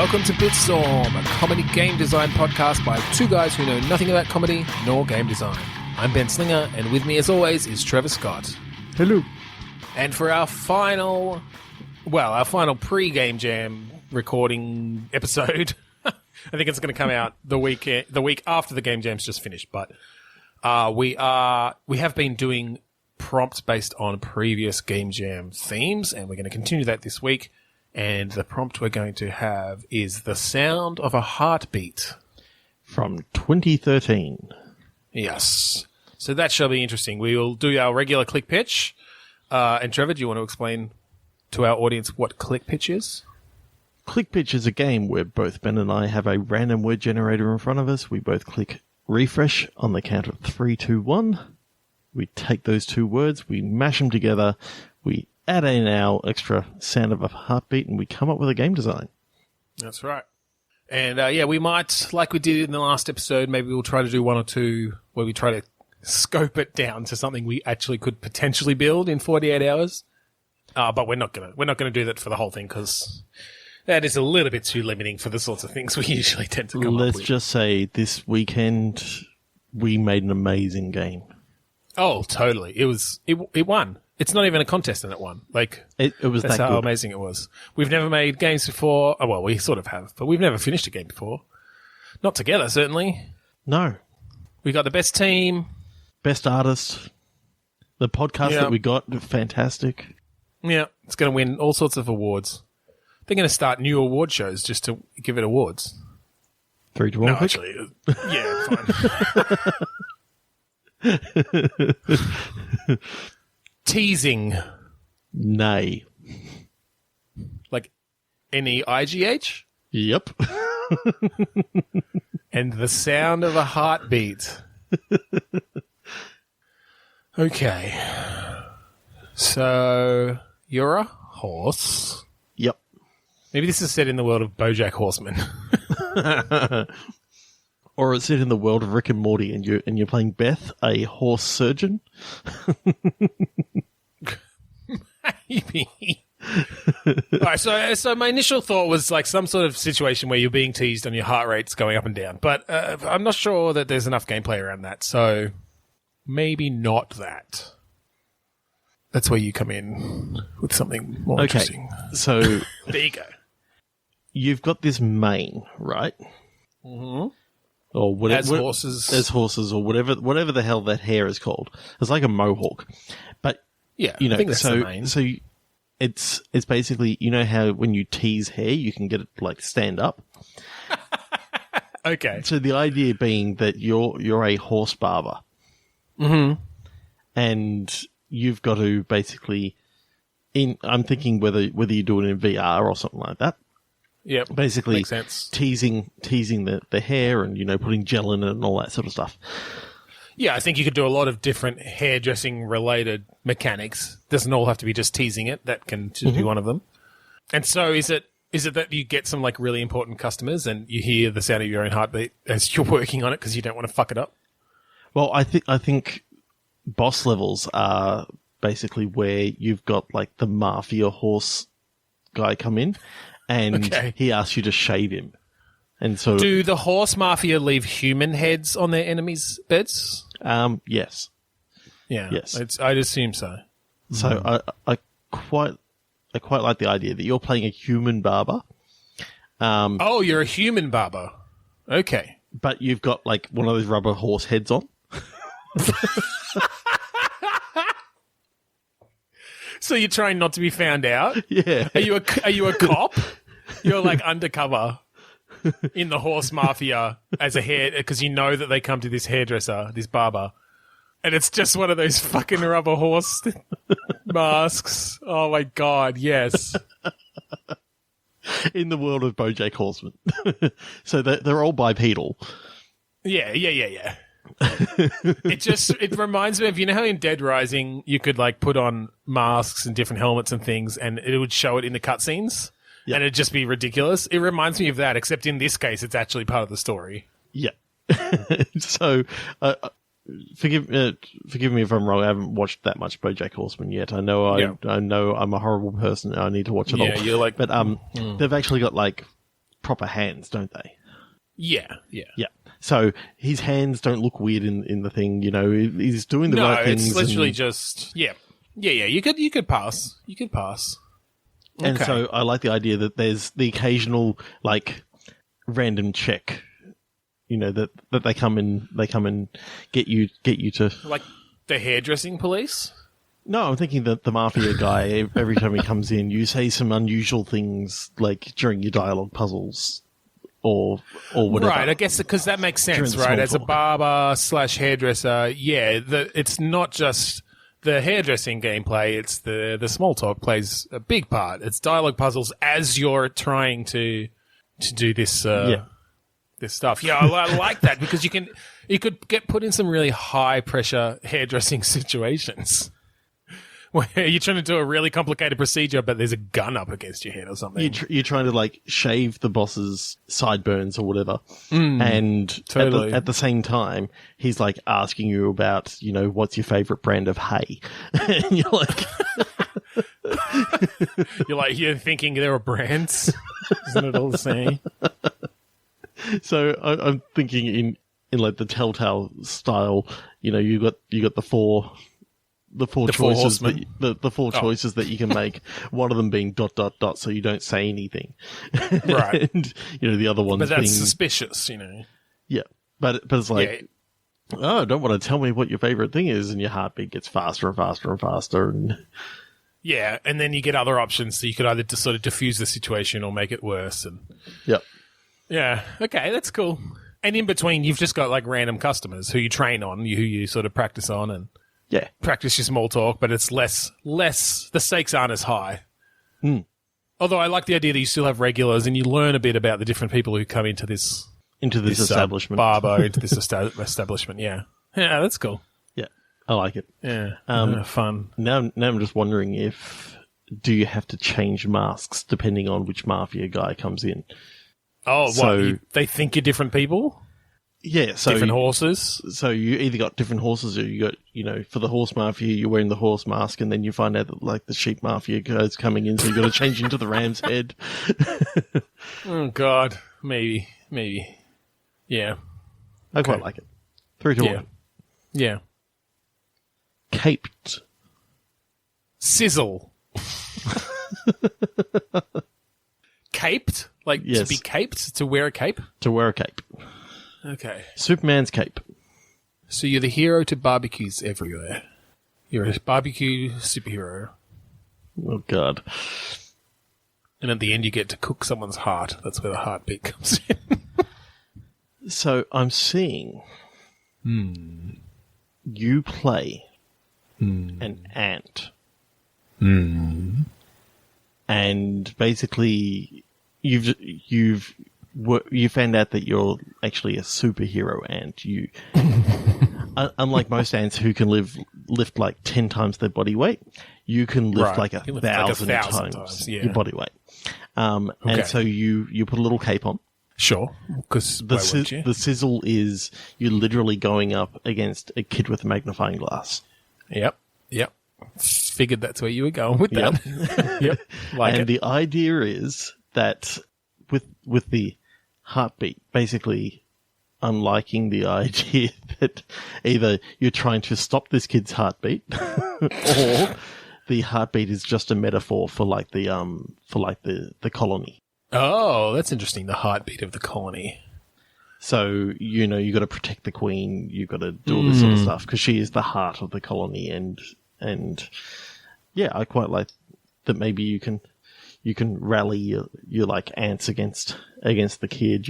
welcome to Bitstorm, a comedy game design podcast by two guys who know nothing about comedy nor game design. I'm Ben Slinger, and with me as always is Trevor Scott. Hello. And for our final pre-Game Jam recording episode, I think it's going to come out the week after the Game Jam's just finished, but we have been doing prompts based on previous Game Jam themes, and we're going to continue that this week. And the prompt we're going to have is the sound of a heartbeat. From 2013. Yes. So that shall be interesting. We will do our regular click pitch. And Trevor, do you want to explain to our audience what click pitch is? Click pitch is a game where both Ben and I have a random word generator in front of us. We both click refresh on the count of 3, 2, 1. We take those two words, we mash them together, we add in our extra sound of a heartbeat, and we come up with a game design. That's right. And we might, like we did in the last episode, maybe we'll try to do one or two where we try to scope it down to something we actually could potentially build in 48 hours. But we're not gonna do that for the whole thing because that is a little bit too limiting for the sorts of things we usually tend to come up with. Let's just say this weekend we made an amazing game. Oh, totally. It won. It's not even a contest and it won. It was that's that how good. Amazing it was. We've never made games before. Oh, well, we sort of have, but we've never finished a game before. Not together, certainly. No. We got the best team. Best artist. The podcast that we got, fantastic. Yeah, it's going to win all sorts of awards. They're going to start new award shows just to give it awards. 3 to 1. No, actually, yeah, fine. Teasing. Nay. Like NEIGH? Yep. And the sound of a heartbeat. Okay. So, you're a horse. Yep. Maybe this is set in the world of BoJack Horseman. Or it's set in the world of Rick and Morty, and you're playing Beth, a horse surgeon. Maybe. All right, so my initial thought was like some sort of situation where you're being teased and your heart rate's going up and down, but I'm not sure that there's enough gameplay around that, so maybe not that. That's where you come in with something more interesting. So there you go. You've got this mane, right? Mm-hmm. Or whatever, as horses, or whatever the hell that hair is called. It's like a mohawk, but yeah, you know, I think that's the mane. So it's basically, you know how when you tease hair, you can get it like stand up. Okay. So the idea being that you're a horse barber, and you've got to basically I'm thinking whether you do it in VR or something like that. Yep. Basically, makes sense. teasing the hair and, you know, putting gel in it and all that sort of stuff. Yeah, I think you could do a lot of different hairdressing related mechanics. Doesn't all have to be just teasing it. That can just be one of them. And so is it that you get some like really important customers and you hear the sound of your own heartbeat as you're working on it because you don't want to fuck it up? Well, I think boss levels are basically where you've got like the mafia horse guy come in. And he asks you to shave him. And so, do the horse mafia leave human heads on their enemies' beds? Yes. Yeah. Yes. I'd assume so. So I quite like the idea that you're playing a human barber. Oh, you're a human barber. Okay. But you've got like one of those rubber horse heads on. So you're trying not to be found out? Yeah. Are you a cop? You're like undercover in the horse mafia as a hair because you know that they come to this hairdresser, this barber, and it's just one of those fucking rubber horse masks. Oh my god, yes. In the world of BoJack Horseman, so they're all bipedal. Yeah. It reminds me of, you know how in Dead Rising you could like put on masks and different helmets and things and it would show it in the cutscenes and it'd just be ridiculous. It reminds me of that, except in this case it's actually part of the story. Yeah. So forgive me if I'm wrong. I haven't watched that much BoJack Horseman yet. I know I'm a horrible person and I need to watch it all. Yeah, you're like... But they've actually got like proper hands, don't they? Yeah. Yeah. So his hands don't look weird in the thing. He's doing the right things. No, it's literally just yeah. You could pass. You could pass. And so I like the idea that there's the occasional random check. That they come and get you to like the hairdressing police. No, I'm thinking that the mafia guy, every time he comes in, you say some unusual things during your dialogue puzzles or whatever. Right, I guess because that makes sense, right? As a barber / hairdresser, it's not just the hairdressing gameplay, it's the small talk plays a big part. It's dialogue puzzles as you're trying to do this this stuff. Yeah, I like that because you could get put in some really high pressure hairdressing situations where you're trying to do a really complicated procedure, but there's a gun up against your head or something. You're trying to shave the boss's sideburns or whatever, and totally. at the same time, he's asking you about what's your favorite brand of hay, and you're like. You're thinking there are brands, isn't it all the same? So I'm thinking in the Telltale style, you got the four choices the four choices that you can make. One of them being ... so you don't say anything, right? And the other one's but that's being suspicious, Yeah, but it's oh, don't want to tell me what your favorite thing is, and your heartbeat gets faster and faster and faster, and yeah, and then you get other options, so you could either just sort of diffuse the situation or make it worse, and yeah, okay, that's cool. And in between, you've just got random customers who you train on, who you sort of practice on, and practice your small talk, but it's less. The stakes aren't as high. Although I like the idea that you still have regulars, and you learn a bit about the different people who come into this establishment, barber into this establishment. Yeah, that's cool. Yeah, I like it. Yeah, fun. Now I'm just wondering do you have to change masks depending on which mafia guy comes in? Oh, so, they think you're different people? Yeah, so different horses. So you either got different horses, or you got, for the horse mafia, you're wearing the horse mask, and then you find out that the sheep mafia guy's coming in, so you got to change into the ram's head. Oh God, maybe, yeah. I quite like it. 3 to 1. Yeah. Caped. Sizzle. Caped? Yes. To be caped? To wear a cape? To wear a cape. Okay. Superman's cape. So you're the hero to barbecues everywhere. You're a barbecue superhero. Oh, God. And at the end, you get to cook someone's heart. That's where the heartbeat comes in. So I'm seeing you play an ant. And basically, you found out that you're actually a superhero ant. You, unlike most ants who can lift 10 times their body weight, you can lift right. 1,000 times your body weight. And so you put a little cape on. Sure, because the sizzle is you're literally going up against a kid with a magnifying glass. Yep. Figured that's where you were going with that. Yep. The idea is that with the heartbeat, basically, I'm liking the idea that either you're trying to stop this kid's heartbeat, or the heartbeat is just a metaphor for the colony. Oh, that's interesting. The heartbeat of the colony. So, you got to protect the queen. You've got to do all this sort of stuff because she is the heart of the colony. And yeah, I quite like that. Maybe you can rally your ants against the kid.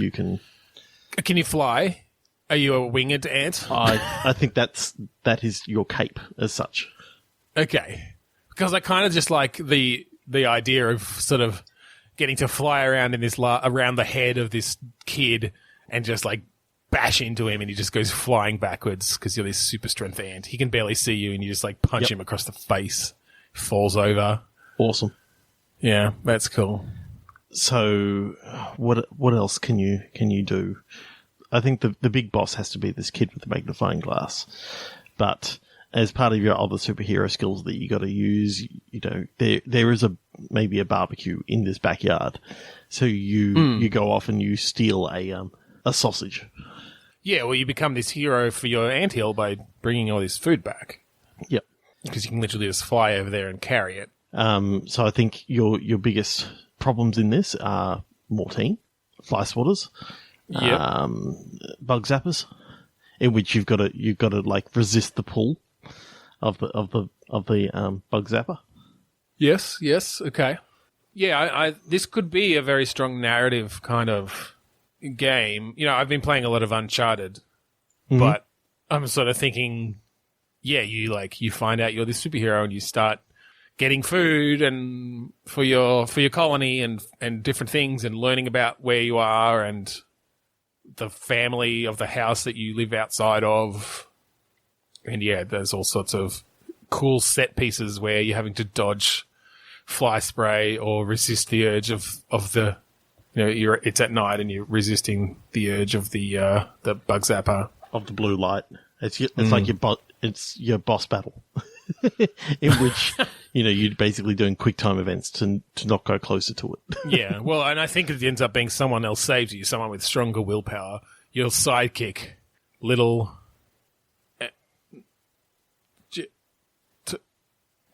Can you fly? Are you a winged ant? I think that is your cape as such. Okay, because I kind of just like the idea of sort of getting to fly around in this around the head of this kid and just bash into him, and he just goes flying backwards because you're this super strength ant. He can barely see you, and you just punch him across the face, falls over. Awesome. Yeah, that's cool. So, what else can you do? I think the big boss has to be this kid with the magnifying glass, but as part of your other superhero skills that you got to use, there is maybe a barbecue in this backyard. So you go off and you steal a sausage. Yeah, well, you become this hero for your anthill by bringing all this food back. Yep. Because you can literally just fly over there and carry it. So I think your biggest problems in this are mortine, fly swatters, bug zappers, in which you've got to like resist the pull of the bug zapper. Yes, okay. Yeah, I this could be a very strong narrative kind of game. You know, I've been playing a lot of Uncharted, but I'm sort of thinking, yeah, you find out you're this superhero and you start getting food and for your colony and different things and learning about where you are and the family of the house that you live outside of. And yeah, there's all sorts of cool set pieces where you're having to dodge fly spray or resist the urge of the, you know, it's at night and you're resisting the urge of the bug zapper. Of the blue light. It's like your boss battle. In which, you're basically doing quick time events to not go closer to it. Yeah, well, and I think it ends up being someone else saves you, someone with stronger willpower. Your sidekick, little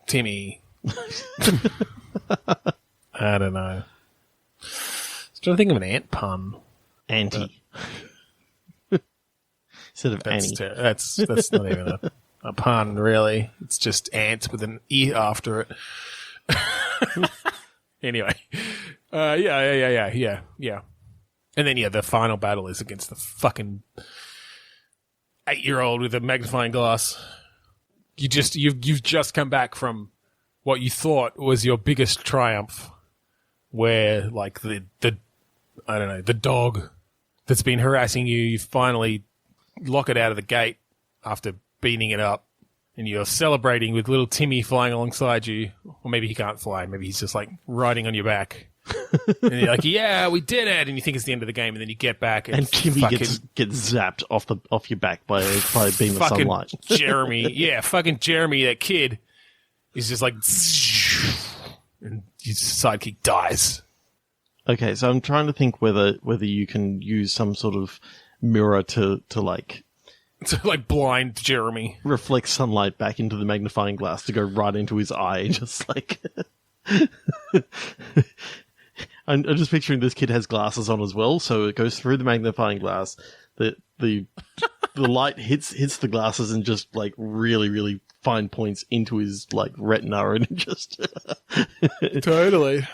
Timmy. I don't know. I was trying to think of an ant pun. Anti. Instead of Annie. That's not even a pun, really. It's just ant with an E after it. Anyway. Yeah. And then, the final battle is against the fucking 8-year-old with a magnifying glass. You've just come back from what you thought was your biggest triumph, where, like, the dog that's been harassing you finally lock it out of the gate after beating it up, and you're celebrating with little Timmy flying alongside you. Or maybe he can't fly. Maybe he's just, like, riding on your back. And you're like, yeah, we did it. And you think it's the end of the game, and then you get back and Timmy gets zapped off your back by a beam of sunlight. Fucking Jeremy, that kid, is just like, and your sidekick dies. Okay, so I'm trying to think whether you can use some sort of mirror to blind Jeremy, reflect sunlight back into the magnifying glass to go right into his eye, just like. I'm just picturing this kid has glasses on as well, so it goes through the magnifying glass. The light hits the glasses and just like really, really fine points into his like retina and just totally.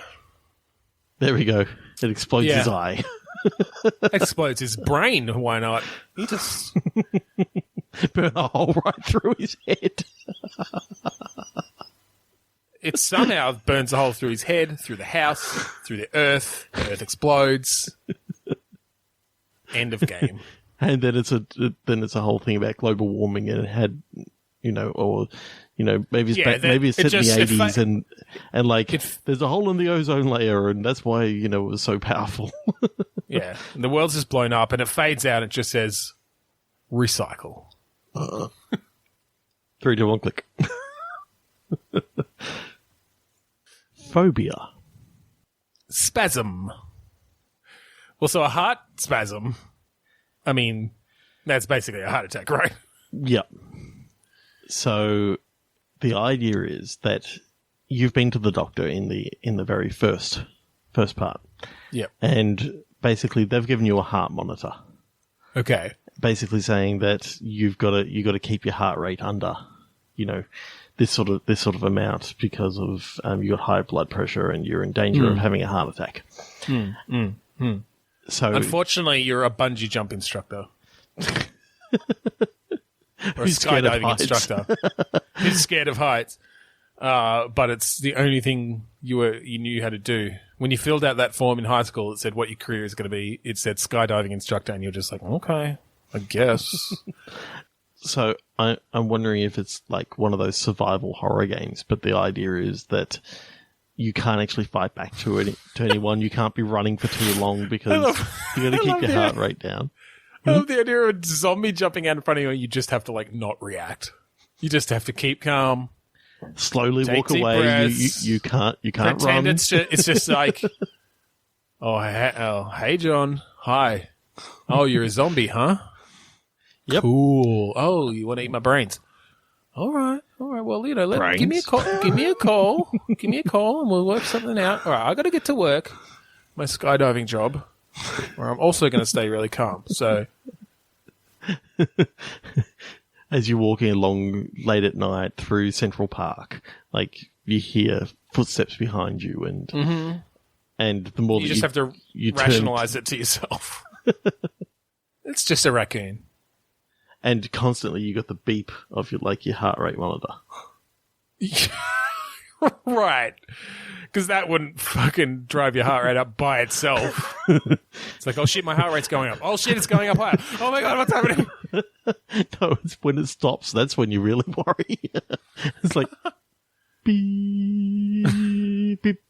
There we go. It explodes his eye. Explodes his brain. Why not? He just burn a hole right through his head. It somehow burns a hole through his head, through the house, through the earth. The earth explodes. End of game. And then it's a whole thing about global warming, and it had, maybe it's set in the 80s, and like there's a hole in the ozone layer, and that's why it was so powerful. Yeah, and the world's just blown up, and it fades out. And it just says recycle. 3, 2, 1, click. Phobia. Spasm. Well, so a heart spasm, I mean, that's basically a heart attack, right? Yep. So the idea is that you've been to the doctor in the very first part. Yep. And basically they've given you a heart monitor. Okay. Basically saying that you've got to keep your heart rate under, this sort of amount because of you got high blood pressure and you're in danger of having a heart attack. So unfortunately, you're a bungee jump instructor or a scared of skydiving instructor who's scared of heights. But it's the only thing you knew how to do. When you filled out that form in high school, it said what your career is going to be. It said skydiving instructor, and you're just like, okay, I guess. So I'm wondering if it's like one of those survival horror games, but the idea is that you can't actually fight back to anyone. You can't be running for too long because you got to keep your heart rate down. I love the idea of a zombie jumping out in front of you and you just have to like not react. You just have to keep calm. slowly Take walk deep away. breaths. You can't Pretend run. it's just like, hey, John. Hi. Oh, you're a zombie, huh? Yep. Cool. Oh, you want to eat my brains? All right. Well, give me a call. Give me a call, and we'll work something out. All right, I got to get to work. My skydiving job, where I'm also going to stay really calm. So, as you're walking along late at night through Central Park, like you hear footsteps behind you, and the more you that just have to rationalize it to yourself. It's just a raccoon. And constantly you got the beep of your heart rate monitor. Right. Because that wouldn't fucking drive your heart rate up by itself. It's like, oh shit, my heart rate's going up. Oh shit, it's going up higher. Oh my god, what's happening? No, it's when it stops. That's when you really worry. It's like, beep, beep,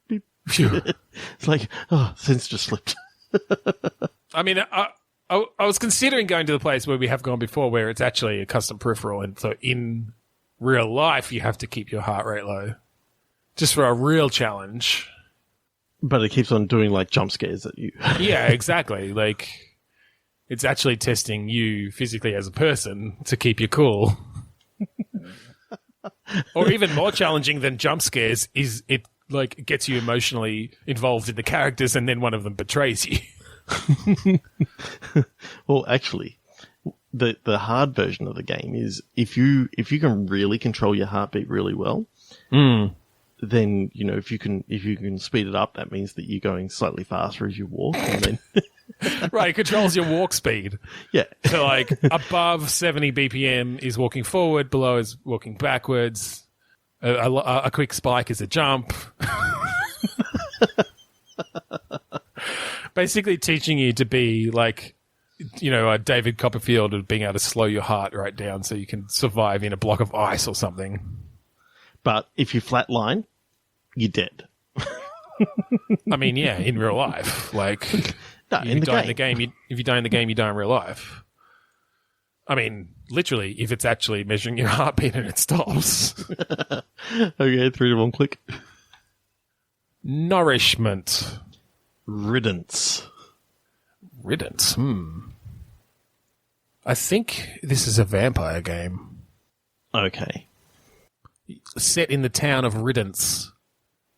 beep. It's like, oh, sense just slipped. I mean, I was considering going to the place where we have gone before, where it's actually a custom peripheral, and so in real life you have to keep your heart rate low, just for a real challenge. But it keeps on doing like jump scares at you. Yeah, exactly. Like it's actually testing you physically as a person to keep you cool. Or even more challenging than jump scares is it like gets you emotionally involved in the characters, and then one of them betrays you. Well, actually, the hard version of the game is if you can really control your heartbeat really well, then if you can speed it up, that means that you're going slightly faster as you walk, and then Right, it controls your walk speed. yeah. So like above 70 BPM is walking forward, below is walking backwards. A quick spike is a jump. Basically teaching you to be like, a David Copperfield of being able to slow your heart right down so you can survive in a block of ice or something. But if you flatline, you're dead. I mean, yeah, in real life. Like, No, if in you the die game. in the game, if you die in the game, you die in real life. I mean, literally, if it's actually measuring your heartbeat and it stops. Okay, 3 to 1 click. Nourishment. Riddance. Riddance. I think this is a vampire game. Okay. Set in the town of Riddance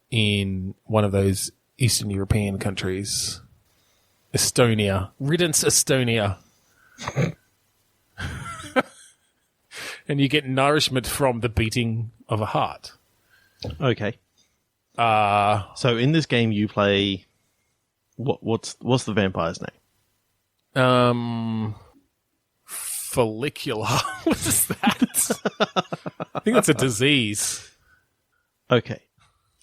in one of those Eastern European countries. Estonia. Riddance, Estonia. And you get nourishment from the beating of a heart. Okay. So in this game you play what's the vampire's name? Follicular. What is that? I think that's a disease. Okay.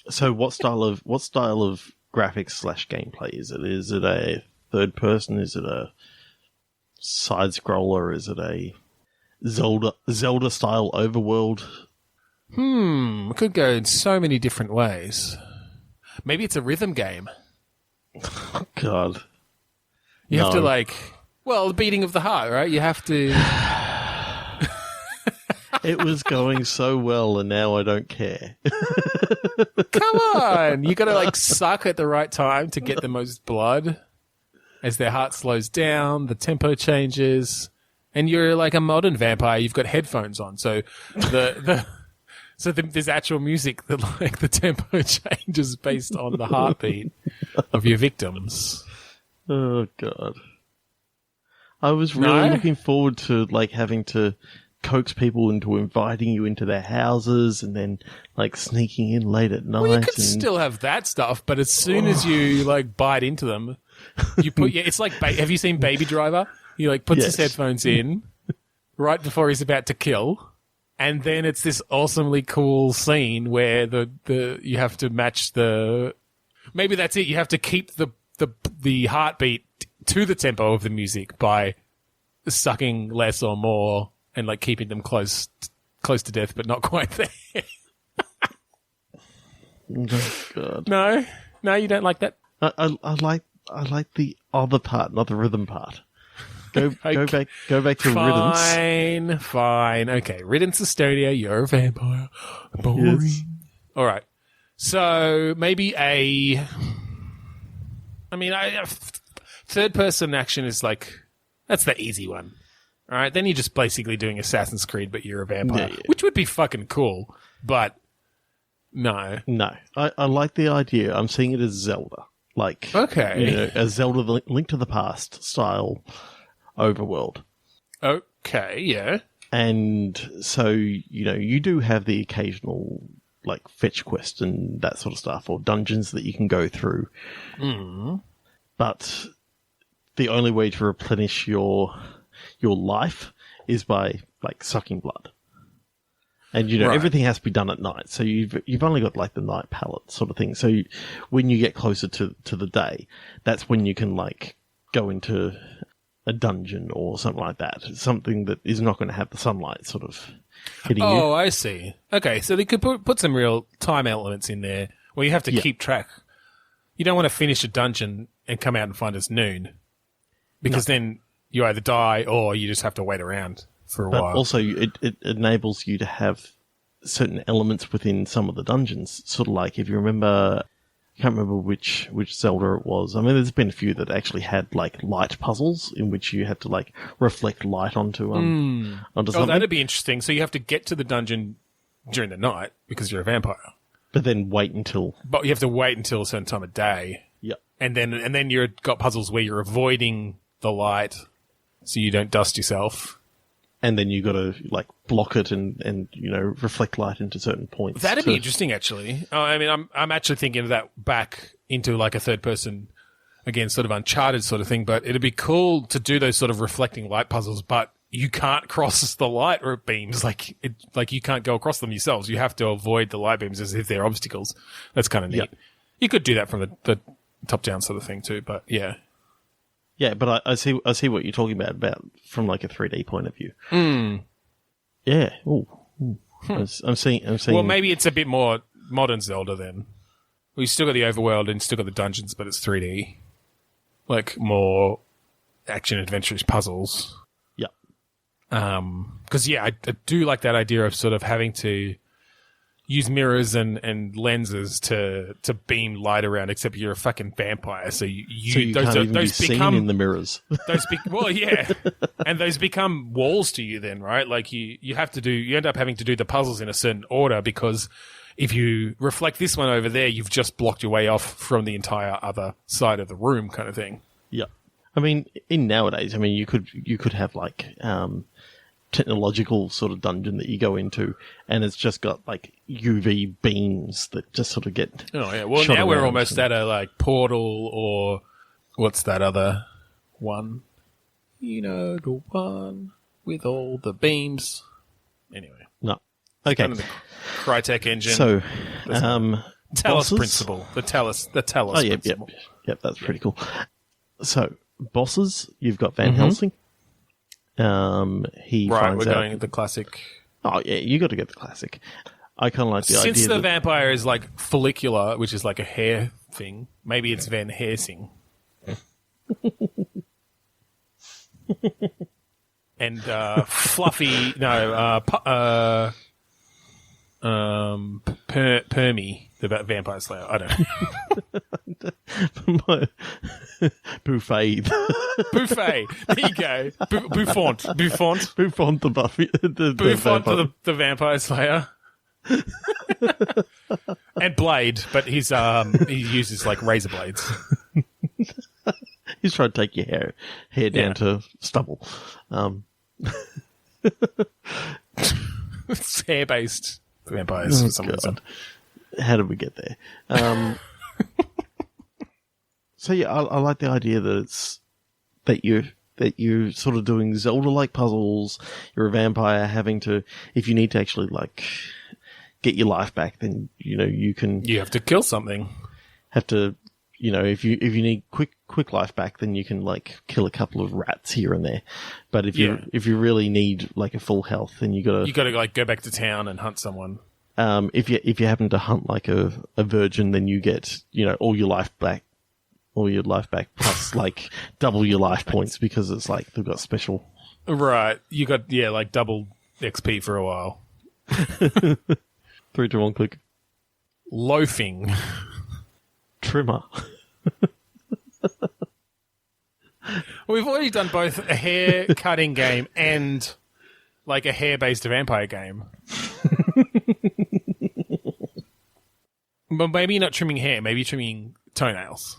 So what style of graphics / gameplay is it? Is it a third person? Is it a side scroller? Is it a Zelda style overworld? It could go in so many different ways. Maybe it's a rhythm game. Oh, God. You have to the beating of the heart, right? You have to. It was going so well, and now I don't care. Come on. You got to suck at the right time to get the most blood. As their heart slows down, the tempo changes, and you're like a modern vampire. You've got headphones on, so there's actual music that the tempo changes based on the heartbeat of your victims. Oh, God. I was really looking forward to having to coax people into inviting you into their houses and then sneaking in late at night. Well, you could still have that stuff, but as soon as you bite into them, you put it's like have you seen Baby Driver? He puts his headphones in right before he's about to kill, and then it's this awesomely cool scene where you have to match maybe that's it. You have to keep the heartbeat to the tempo of the music by sucking less or more and keeping them close to death, but not quite there. Oh, God. No, you don't like that. I like the other part, not the rhythm part. Go back to Riddance. Fine. Okay, Riddance Estonia, you're a vampire. Boring. Yes. All right. So maybe third person action is like, that's the easy one. All right. Then you're just basically doing Assassin's Creed, but you're a vampire, which would be fucking cool. But no. I like the idea. I'm seeing it as Zelda. Like, okay. A Zelda Link to the Past style overworld. Okay, yeah. And so, you do have the occasional, like, fetch quest and that sort of stuff, or dungeons that you can go through. Mm. But the only way to replenish your life is by, like, sucking blood. And, Right. everything has to be done at night. So you've only got, like, the night palette sort of thing. So when you get closer to the day, that's when you can, like, go into a dungeon or something like that. Something that is not going to have the sunlight sort of hitting you. Oh, I see. Okay, so they could put some real time elements in there where you have to keep track. You don't want to finish a dungeon and come out and find it's noon. Because then you either die or you just have to wait around for a But while. also, it enables you to have certain elements within some of the dungeons. Sort of like, if you remember, I can't remember which Zelda it was. I mean, there's been a few that actually had, like, light puzzles in which you had to, like, reflect light onto something. that'd be interesting. So you have to get to the dungeon during the night because you're a vampire. But then wait until... But you have to wait until a certain time of day. Yeah. And then you've got puzzles where you're avoiding the light so you don't dust yourself. And then you got to, like, block it and reflect light into certain points. That'd be interesting, actually. I mean, I'm actually thinking of that back into, like, a third person, again, sort of Uncharted sort of thing, but it'd be cool to do those sort of reflecting light puzzles, but you can't cross the light beams. Like you can't go across them yourselves. You have to avoid the light beams as if they're obstacles. That's kind of neat. Yep. You could do that from the top-down sort of thing, too, but yeah. Yeah, but I see what you're talking about from, like, a 3D point of view. Mm. Yeah. Ooh. I'm seeing. Well, maybe it's a bit more modern Zelda then. We still got the overworld and still got the dungeons, but it's 3D. Like, more action adventurous puzzles. Yeah. Because, I do like that idea of sort of having to use mirrors and lenses to beam light around, except you're a fucking vampire, so you can't even be those seen become in the mirrors. And those become walls to you then, right? Like you end up having to do the puzzles in a certain order, because if you reflect this one over there, you've just blocked your way off from the entire other side of the room, kind of thing. Yeah. I mean, in nowadays, you could have, like, technological sort of dungeon that you go into, and it's just got, like, UV beams that just sort of get... Oh, yeah. Well, shot now we're around. almost at a, like, Portal, or what's that other one? The one with all the beams. Anyway. No. Okay. Kind of the Crytek engine. So, Talos bosses? principle. The Talos principle. Yep, that's pretty cool. So, bosses, you've got Van Helsing. He Right, finds we're out... going with the classic. Oh, yeah, you got to get the classic. I kind of like the idea Since the that... vampire is like follicular, which is like a hair thing, maybe it's Van Helsing. And Fluffy, Permy, the vampire slayer. I don't know. Buffet. Buffet. There you go. Buffont, the Buffy. Buffont, the vampire slayer. And Blade, but he uses like razor blades. He's trying to take your hair down to stubble. It's hair-based vampires for some reason. How did we get there? So yeah, I like the idea that you're sort of doing Zelda-like puzzles. You're a vampire having to, if you need to actually, like, get your life back, then you can. You have to kill something. Have to, if you need quick life back, then you can, like, kill a couple of rats here and there. But if you really need, like, a full health, then you gotta like go back to town and hunt someone. If you happen to hunt, like, a virgin, then you get all your life back. all your life back, plus like double your life points because it's like they've got special. Right. You got, like double XP for a while. 3, 2, 1, click. Loafing. Trimmer. We've already done both a hair cutting game and like a hair-based vampire game. But maybe not trimming hair, maybe trimming toenails.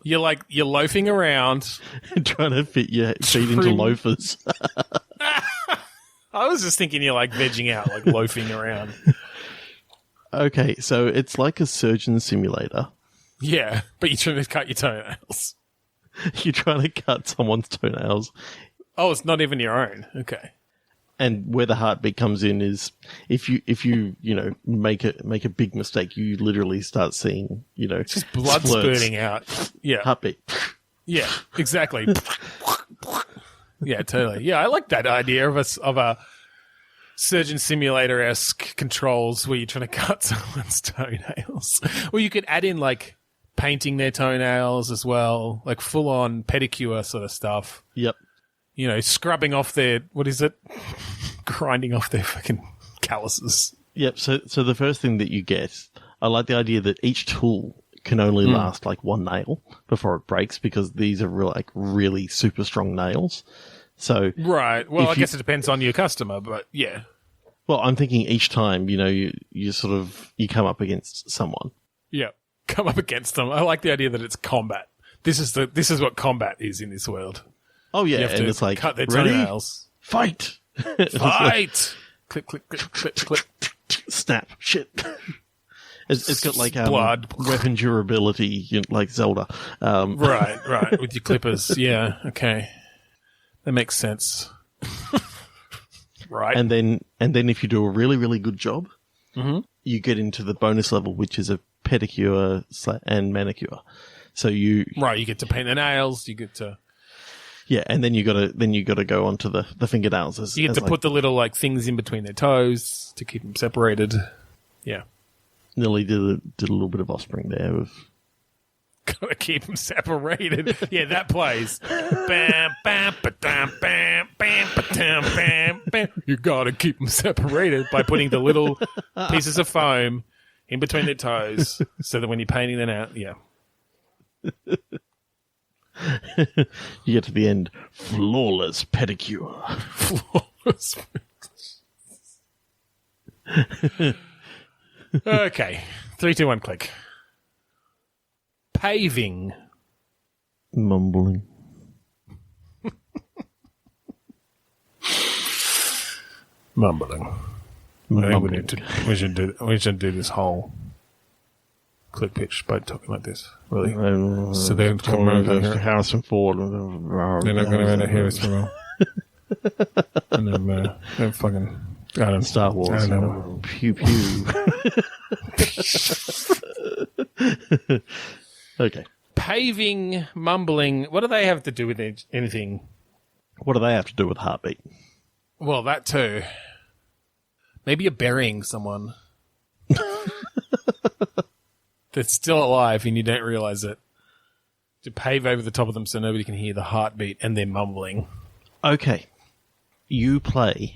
You're loafing around. Trying to fit your feet into loafers. I was just thinking you're like vegging out, like loafing around. Okay, so it's like a surgeon simulator. Yeah, but you're trying to cut your toenails. You're trying to cut someone's toenails. Oh, it's not even your own. Okay. And where the heartbeat comes in is if you make a big mistake, you literally start seeing just blood spurting out. Yeah, heartbeat. Yeah, exactly. Yeah, totally. Yeah, I like that idea of a surgeon simulator-esque controls where you're trying to cut someone's toenails. Or you could add in like painting their toenails as well, like full-on pedicure sort of stuff. Yep. Scrubbing off their, what is it? Grinding off their fucking calluses. Yep, so the first thing that you get, I like the idea that each tool can only last like one nail before it breaks because these are really super strong nails. So right. Well, I guess it depends on your customer, but yeah. Well, I'm thinking each time, you come up against someone. Yeah. Come up against them. I like the idea that it's combat. This is what combat is in this world. Oh yeah, you have and to it's like cut their ready? toenails. Fight! Fight! Click, click, click, click, click. Snap! Shit! It's got like blood, weapon durability, like Zelda. Right, with your clippers. Yeah, okay, that makes sense. Right, and then if you do a really really good job, you get into the bonus level, which is a pedicure and manicure. So you get to paint the nails. You get to. Yeah, and then you gotta go onto the fingernails. You get to put the little like things in between their toes to keep them separated. Yeah, Nearly did a little bit of offspring there. Gotta keep them separated. Yeah, that plays. Bam, bam, ba-dam, bam, bam, ba-dam, bam, bam. You gotta keep them separated by putting the little pieces of foam in between their toes, so that when you're painting them out, yeah. You get to the end, flawless pedicure. Flawless. Okay, 3, 2, 1, click. Paving. Mumbling. Mumbling. I think we should do this whole click pitch by talking like this. Really. So they're talking about Harrison Ford. They're not going to hear us from well. And then fucking Star Wars. I don't know. Pew pew. Okay. Paving, mumbling. What do they have to do with anything? What do they have to do with heartbeat? Well, that too. Maybe you're burying someone that's still alive and you don't realize it. To pave over the top of them so nobody can hear the heartbeat and they're mumbling. Okay. You play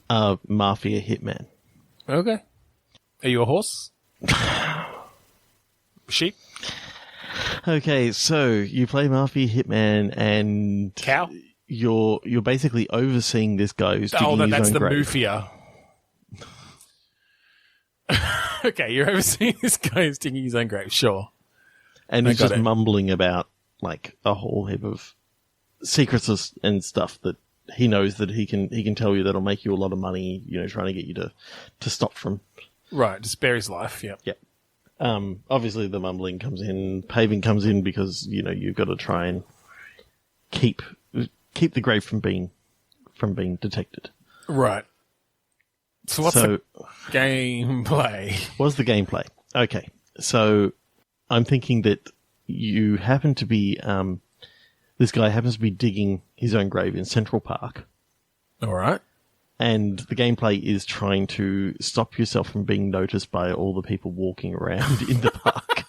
a mafia hitman. Okay. Are you a horse? Sheep? Okay, so you play mafia hitman and Cow? You're basically overseeing this guy who's digging his own that's the grave. mafia. Okay, you're overseeing this guy who's digging his own grave, sure. And he's just mumbling about like a whole heap of secrets and stuff that he knows that he can tell you that'll make you a lot of money, trying to get you to stop from. Right, to spare his life, yeah. Yeah. Obviously the mumbling comes in, paving comes in because, you've got to try and keep the grave from being detected. Right. So what's the gameplay? What's the gameplay? Okay. So I'm thinking that you happen to be, this guy happens to be digging his own grave in Central Park. All right. And the gameplay is trying to stop yourself from being noticed by all the people walking around in the park.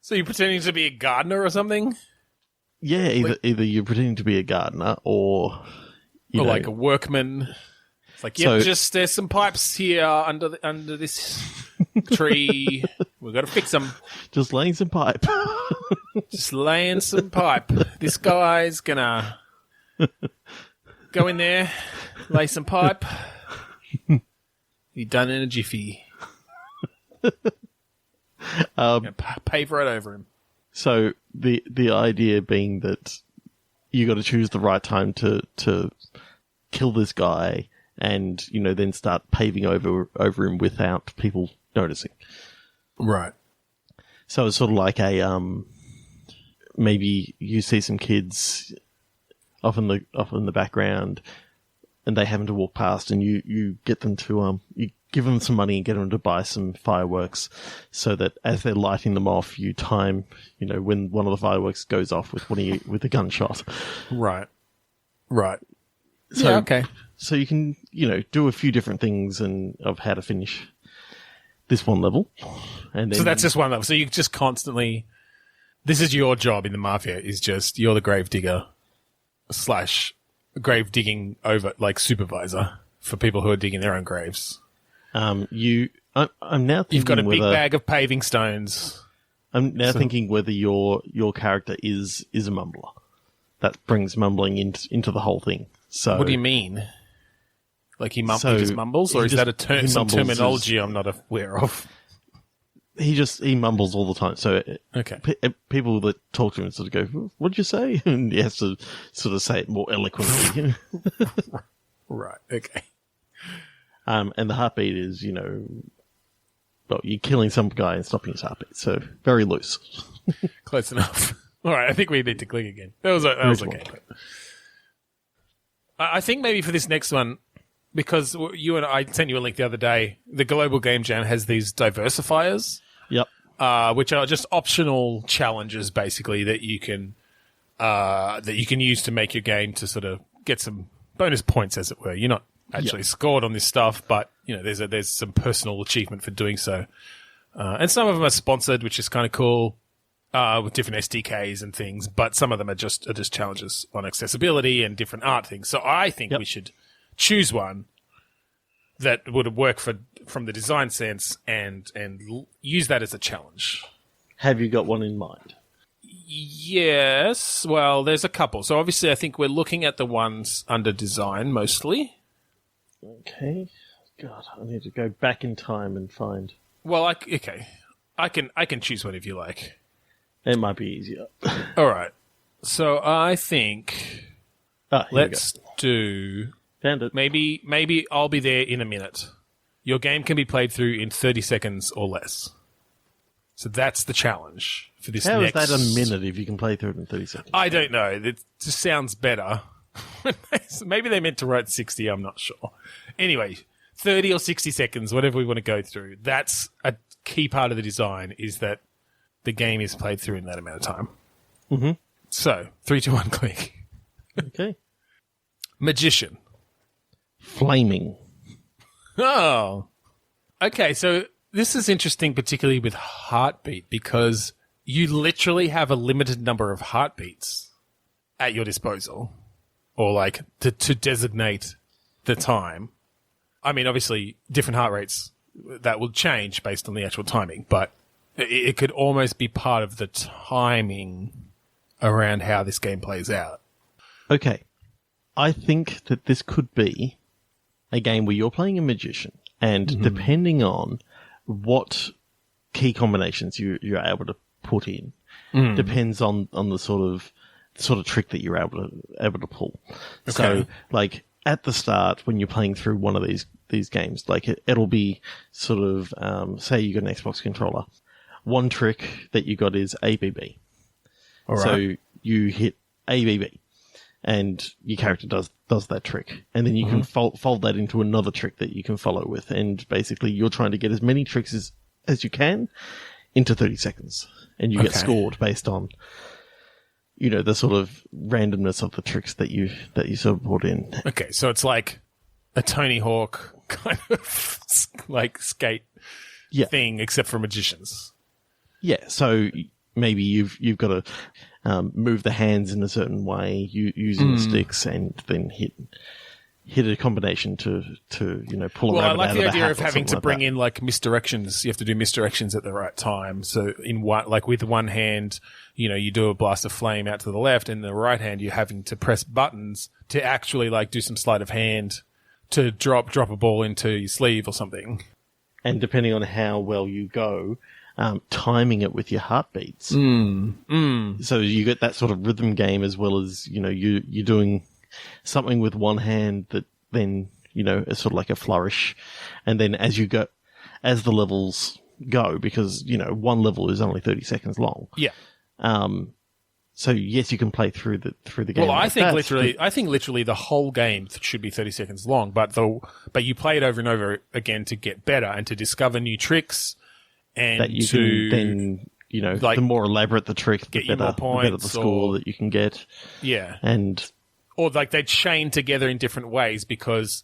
So you're pretending to be a gardener or something? Yeah, either you're pretending to be a gardener or... Or like a workman. It's like, yep, just there's some pipes here under this tree. We've got to fix them. Just laying some pipe. Just laying some pipe. This guy's gonna go in there, lay some pipe. He done in a jiffy. Pave right over him. So the idea being that you got to choose the right time to kill this guy, and then start paving over him without people noticing. Right. So it's sort of like a maybe you see some kids off in the background, and they happen to walk past, and you get them to you give them some money and get them to buy some fireworks, so that as they're lighting them off, you time when one of the fireworks goes off with a gunshot. Right. So, yeah, okay. So you can do a few different things of how to finish this one level, and then, so that's just one level. So you just constantly. This is your job in the Mafia. Is just you're the grave digger / grave digging supervisor for people who are digging their own graves. I'm now thinking you've got a big bag of paving stones. I'm now thinking whether your character is a mumbler. That brings mumbling into the whole thing. So what do you mean? Like he just mumbles, or is that some terminology I'm not aware of? He mumbles all the time. So okay, people that talk to him sort of go, "What'd you say?" And he has to sort of say it more eloquently. Right. Okay. And the heartbeat is, well, you're killing some guy and stopping his heartbeat. So very loose. Close enough. All right. I think we need to click again. That was okay. I think maybe for this next one, because I sent you a link the other day, the Global Game Jam has these diversifiers. Yep. Which are just optional challenges, basically, that you can use to make your game to sort of get some bonus points, as it were. You're not actually scored on this stuff, but there's some personal achievement for doing so. And some of them are sponsored, which is kind of cool, with different SDKs and things. But some of them are just challenges on accessibility and different art things. So I think we should choose one that would work from the design sense and use that as a challenge. Have you got one in mind? Yes. Well, there's a couple. So obviously I think we're looking at the ones under design mostly. Okay. God, I need to go back in time and find... Well, okay. I can choose one if you like. It might be easier. All right. So I think let's do... Found it. Maybe I'll be there in a minute. Your game can be played through in 30 seconds or less. So that's the challenge for this How next... is that a minute if you can play through it in 30 seconds? I don't know. It just sounds better. Maybe they meant to write 60, I'm not sure. Anyway, 30 or 60 seconds, whatever we want to go through. That's a key part of the design, is that the game is played through in that amount of time. Mm-hmm. So, 3, 2, 1, click. Okay. Magician. Flaming. Oh. Okay, so this is interesting, particularly with heartbeat, because you literally have a limited number of heartbeats at your disposal, or to designate the time. I mean, obviously, different heart rates, that will change based on the actual timing, but it could almost be part of the timing around how this game plays out. Okay. I think that this could be a game where you're playing a magician, and depending on what key combinations you're able to put in, depends on the sort of trick that you're able to pull. Okay. So, at the start, when you're playing through one of these games, it'll be sort of say you got an Xbox controller. One trick that you got is ABB. All right. So you hit ABB, and your character does that trick, and then you can fold that into another trick that you can follow with, and basically you're trying to get as many tricks as you can into 30 seconds, and you get scored based on the sort of randomness of the tricks that you sort of put in. Okay, so it's like a Tony Hawk kind of like skate thing, except for magicians. Yeah, so maybe you've got to move the hands in a certain way using the sticks, and then hit a combination to pull a rabbit out of the hat. Well, I like the idea of having to bring in like misdirections. You have to do misdirections at the right time. So with one hand, you do a blast of flame out to the left, and the right hand you're having to press buttons to actually like do some sleight of hand to drop a ball into your sleeve or something. And depending on how well you go, timing it with your heartbeats. So you get that sort of rhythm game, as well as, you're doing something with one hand that then, is sort of like a flourish. And then as the levels go, because, one level is only 30 seconds long. Yeah. So yes, you can play through the game. Well, I think literally the whole game should be 30 seconds long, but you play it over and over again to get better and to discover new tricks, and that you can then, like, the more elaborate the trick, the better the score that you can get. Yeah. Or like they chain together in different ways, because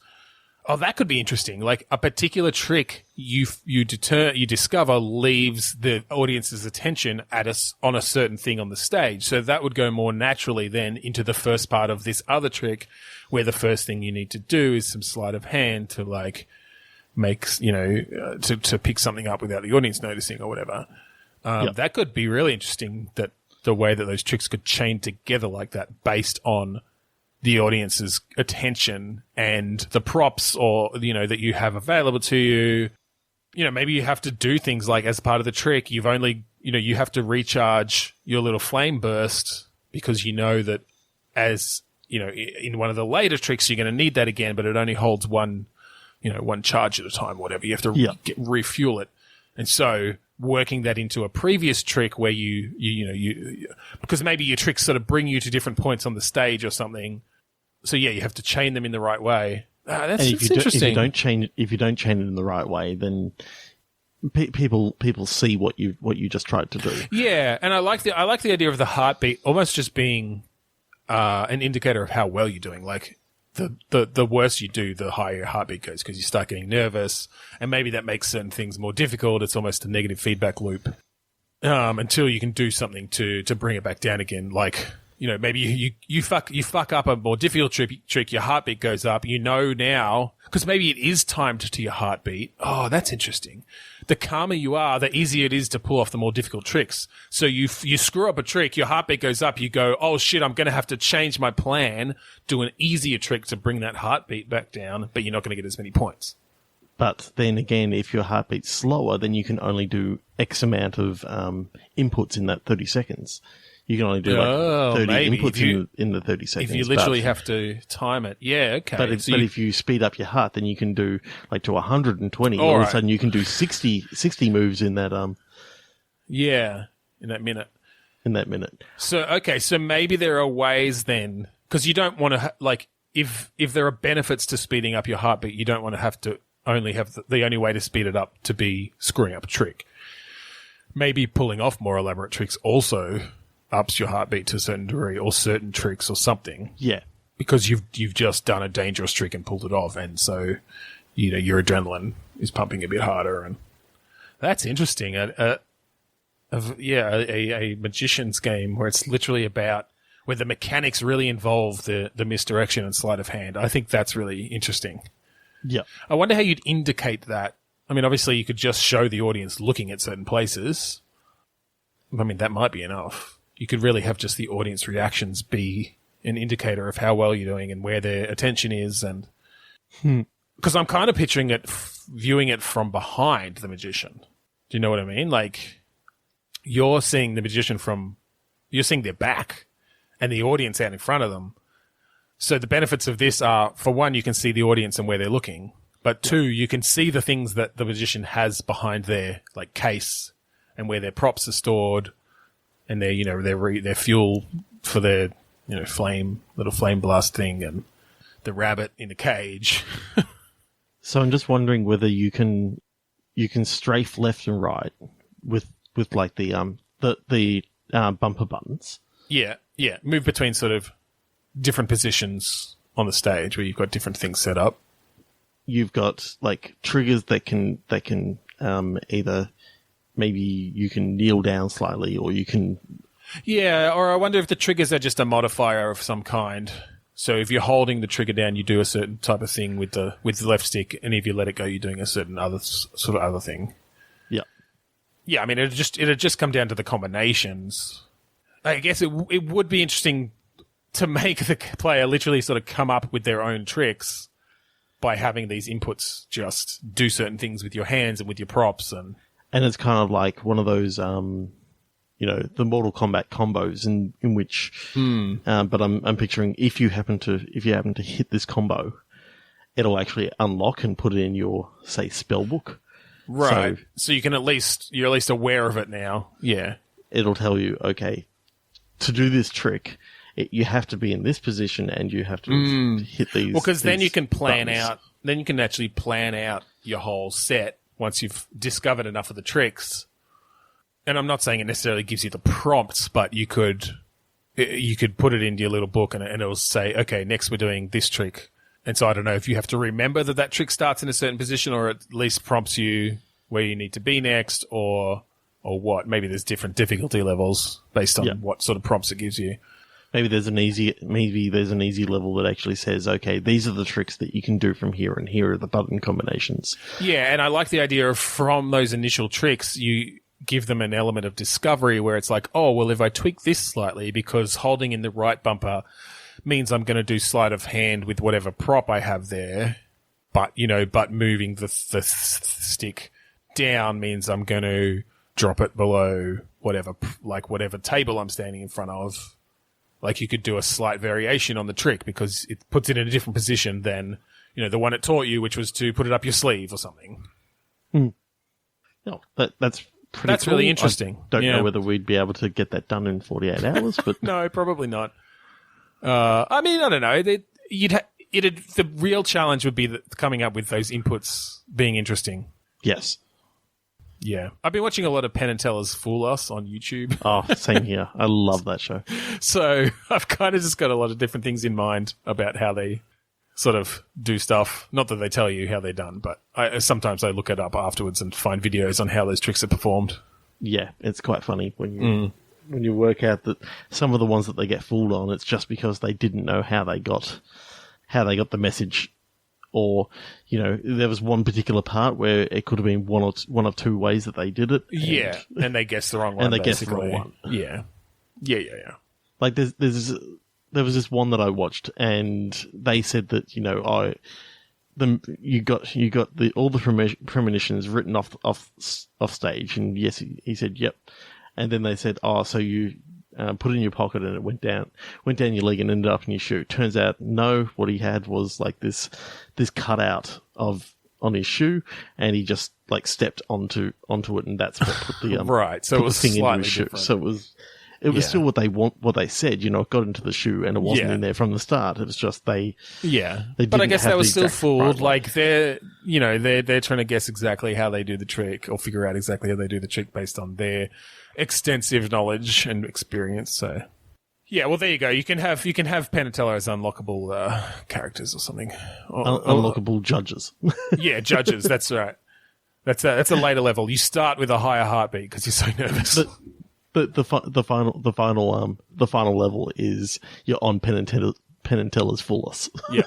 that could be interesting. Like a particular trick you discover leaves the audience's attention on a certain thing on the stage. So that would go more naturally then into the first part of this other trick, where the first thing you need to do is some sleight of hand to like make, to pick something up without the audience noticing or whatever. That could be really interesting, that the way that those tricks could chain together like that based on the audience's attention and the props that you have available to you. Maybe you have to do things like, as part of the trick, you have to recharge your little flame burst, because that as, in one of the later tricks, you're going to need that again, but it only holds one charge at a time, whatever. You have to refuel it. And so working that into a previous trick where because maybe your tricks sort of bring you to different points on the stage or something. So yeah, you have to chain them in the right way. That's interesting. If you don't chain it in the right way, then people see what you just tried to do. Yeah, and I like the idea of the heartbeat almost just being an indicator of how well you're doing. Like the worse you do, the higher your heartbeat goes, because you start getting nervous, and maybe that makes certain things more difficult. It's almost a negative feedback loop until you can do something to bring it back down again. Like, maybe you fuck up a more difficult trick, your heartbeat goes up. Now, because maybe it is timed to your heartbeat. Oh, that's interesting. The calmer you are, the easier it is to pull off the more difficult tricks. So you screw up a trick, your heartbeat goes up, you go, oh shit, I'm going to have to change my plan, do an easier trick to bring that heartbeat back down, but you're not going to get as many points. But then again, if your heartbeat's slower, then you can only do X amount of inputs in that 30 seconds. You can only do 30 inputs in the 30 seconds. If you literally have to time it. Yeah, okay. But if you speed up your heart, then you can do like to 120. All of a sudden you can do 60 moves in that in that minute. So maybe there are ways then, because you don't want to if there are benefits to speeding up your heartbeat, you don't want to have to only have the only way to speed it up to be screwing up a trick. Maybe pulling off more elaborate tricks also ups your heartbeat to a certain degree, or certain tricks or something. Yeah. Because you've just done a dangerous trick and pulled it off, and so your adrenaline is pumping a bit harder, and that's interesting. A magician's game where it's literally about where the mechanics really involve the misdirection and sleight of hand. I think that's really interesting. Yeah. I wonder how you'd indicate that. I mean, obviously you could just show the audience looking at certain places. I mean, that might be enough. You could really have just the audience reactions be an indicator of how well you're doing and where their attention is. And because I'm kind of picturing it, viewing it from behind the magician. Do you know what I mean? Like, you're seeing the magician you're seeing their back and the audience out in front of them. So the benefits of this are, for one, you can see the audience and where they're looking. But two, you can see the things that the magician has behind their case and where their props are stored. And their fuel for their little flame blast thing, and the rabbit in the cage. So I'm just wondering whether you can strafe left and right with like the bumper buttons. Yeah. Move between sort of different positions on the stage where you've got different things set up. you've got like triggers that can either maybe you can kneel down slightly or you can. Yeah, or I wonder if the triggers are just a modifier of some kind. So if you're holding the trigger down, you do a certain type of thing with the left stick, and if you let it go, you're doing a certain other thing. Yeah. Yeah, I mean, it'd just come down to the combinations. I guess it would be interesting to make the player literally sort of come up with their own tricks by having these inputs just do certain things with your hands and with your props. And it's kind of like one of those, the Mortal Kombat combos in which, but I'm picturing if you happen to hit this combo, it'll actually unlock and put it in your, say, spell book. Right. So you're at least aware of it now. Yeah. It'll tell you, okay, to do this trick, you have to be in this position and you have to hit these. Well, because then you can plan buttons. out. Then you can actually plan out your whole set once you've discovered enough of the tricks. And I'm not saying it necessarily gives you the prompts, but you could put it into your little book and it'll say, okay, next we're doing this trick. And so I don't know if you have to remember that trick starts in a certain position, or at least prompts you where you need to be next, or what. Maybe there's different difficulty levels based on what sort of prompts it gives you. Maybe there's an easy level that actually says, okay, these are the tricks that you can do from here, and here are the button combinations. Yeah, and I like the idea of from those initial tricks, you give them an element of discovery where it's like, oh, well, if I tweak this slightly because holding in the right bumper means I'm going to do sleight of hand with whatever prop I have there, but moving the stick down means I'm going to drop it below whatever table I'm standing in front of. Like you could do a slight variation on the trick because it puts it in a different position than, the one it taught you, which was to put it up your sleeve or something. No, that's pretty That's cool. really interesting. I don't know whether we'd be able to get that done in 48 hours, but no, probably not. I mean, I don't know. The real challenge would be coming up with those inputs being interesting. Yes. Yeah. I've been watching a lot of Penn and Teller's Fool Us on YouTube. Oh, same here. I love that show. So I've kind of just got a lot of different things in mind about how they sort of do stuff. Not that they tell you how they're done, but sometimes I look it up afterwards and find videos on how those tricks are performed. Yeah, it's quite funny when you work out that some of the ones that they get fooled on, it's just because they didn't know how they got the message. Or, there was one particular part where it could have been one of two ways that they did it. And they guessed the wrong one. And they guessed the wrong one. Yeah. Like there was this one that I watched, and they said that you got all the premonitions written off stage, and yes, he said yep, and then they said, oh, so you put it in your pocket and it went down your leg and ended up in your shoe. Turns out, no, what he had was like this cutout on his shoe, and he just like stepped onto it, and that's what put the right. So it was thing into his slightly shoe. different. So it was still what they said. It got into the shoe, and it wasn't in there from the start. It was just they but I guess they were still fooled. Right, like they're trying to guess exactly how they do the trick or figure out exactly how they do the trick based on their extensive knowledge and experience. So yeah, well there you go. You can have Penn and Teller as unlockable characters or something. Unlockable judges. Yeah, judges. That's right. That's a later level. You start with a higher heartbeat because you're so nervous. But the final level is you're on Penn and Teller's Fool Us. Yeah,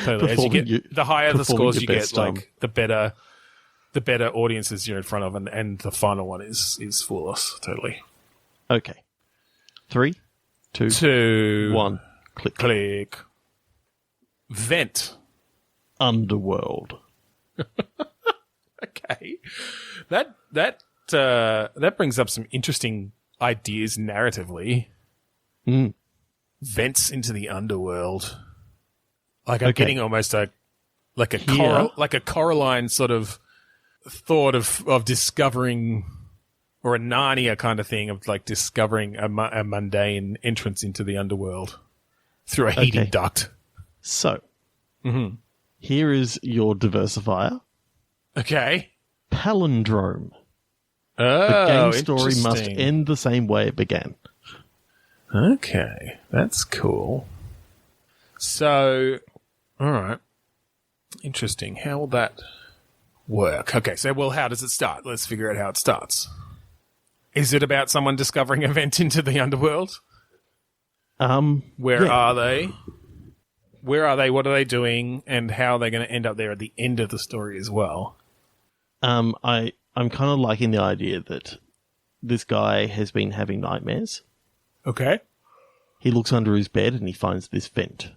totally. As you get, the higher the scores you get, like the better audiences you're in front of, and the final one is Fool Us. Totally. Okay. 3, 2, 1. Click. Vent. Underworld. Okay. That brings up some interesting ideas narratively. Vents into the underworld. Like I'm getting almost a Coraline sort of thought of discovering, or a Narnia kind of thing of like discovering a mundane entrance into the underworld through a heating duct. So, here is your diversifier. Okay. Palindrome. Oh, the game story must end the same way it began. Okay, that's cool. So, all right. Interesting. How will that work? Okay, so, how does it start? Let's figure out how it starts. Is it about someone discovering a vent into the underworld? Where are they? Where are they? What are they doing? And how are they going to end up there at the end of the story as well? I'm kind of liking the idea that this guy has been having nightmares. Okay. He looks under his bed and he finds this vent.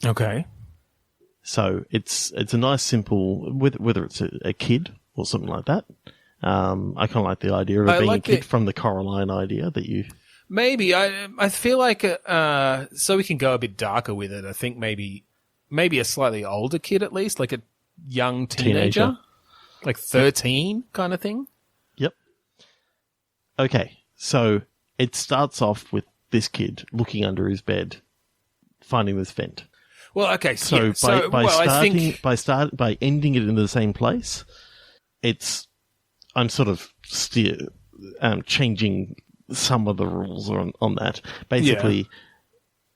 Okay. So it's a nice simple, whether it's a kid or something like that. I kind of like the idea of being a kid from the Coraline idea that you... Maybe. I feel like, so we can go a bit darker with it, I think maybe a slightly older kid at least, like a young teenager. Like 13 kind of thing. Yep. Okay, so it starts off with this kid looking under his bed, finding this vent. Well, okay, so by ending it in the same place, I'm sort of changing some of the rules on that. Basically,